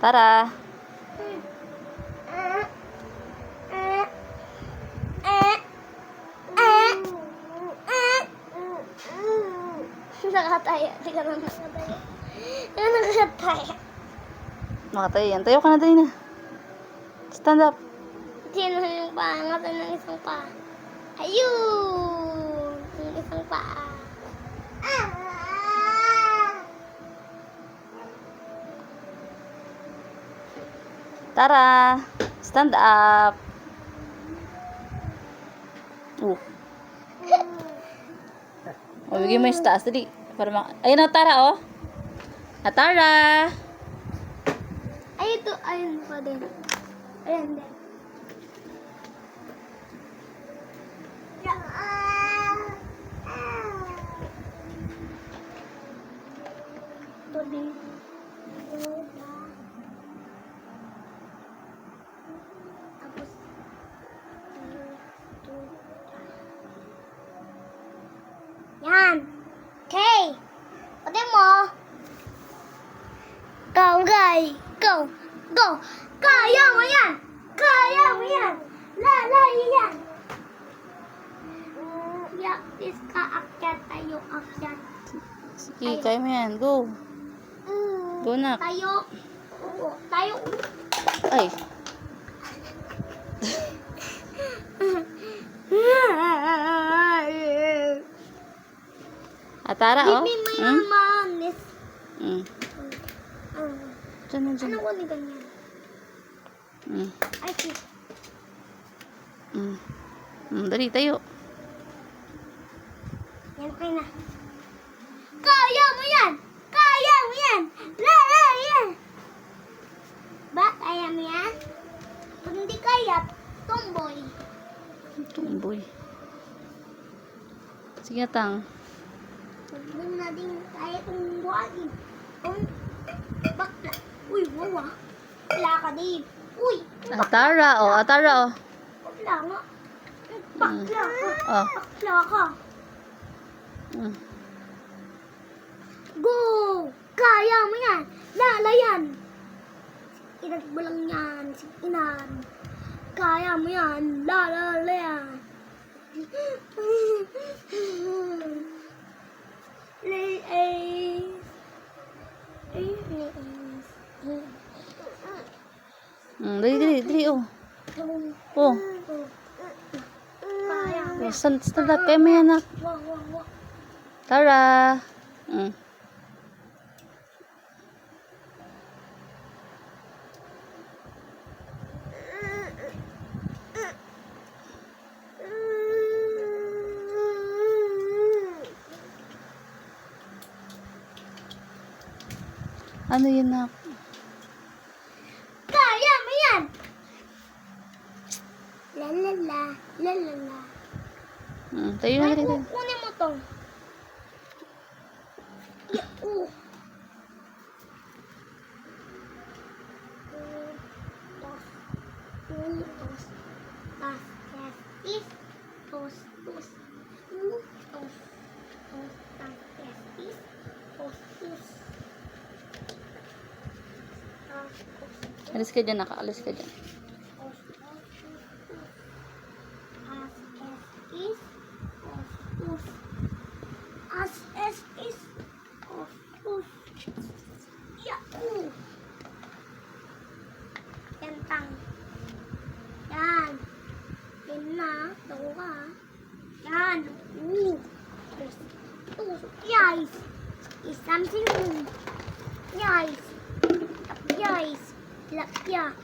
Tara. Nakataya. Hindi ka na nakataya. Nakataya. Makatayo yan. Tayo ka na din na. Stand up. Sino yung paangat ng isang paa? Ayun! Yung isang paa. Tara. Stand up. O, bigyan mo yung taas. Dali. Ayun na, Tara, oh. Tara. Ay, ito. Ayun pa din. Ayan din. Ito din. Tapos, ito. Yan. Okay. Pwede mo. Go, guys. Go. Go. Kaya mo yan. Kaya mo yan. Yan. Yaktis ka, akyat tayo, akyat. Sige, kaya mo yan. Go. Go na. Tayo. Tayo. Ay. Tara, oh. Bibi mo yung manis. Diyan na, dyan. Ano ko ni ganyan? Ay, sis. Dali, tayo. Yan, okay na. Kaya mo yan! Kaya mo yan! Yan! Ba, kaya mo yan? Kung hindi kaya, tomboy. Tumboy. Sige, tang. Huwag mo na din kaya itong buhagin. Bakla. Uy, wawa. Wala ka din. Uy, Tara, oh. Tara, oh. bakla nga. Bakla ka. Oh. Bakla ka. Go! Kaya mo yan! Lala yan! Inat mo lang yan, inan. Kaya mo yan! Lala yan! Dali, oh. Oh. Kaya mo yan. Stand up, kaya mo yan, nak. Wah. Tara. Ano yun, nak? Kaya mo yan! Lalala. Tayo na, dali. Kunin mo to. Alis ka dyan, nakaalis ka dyan. Yan tang. Yan. Yan na. Tago ka. Yan. Guys. Is something. Guys. Guys. Lapya.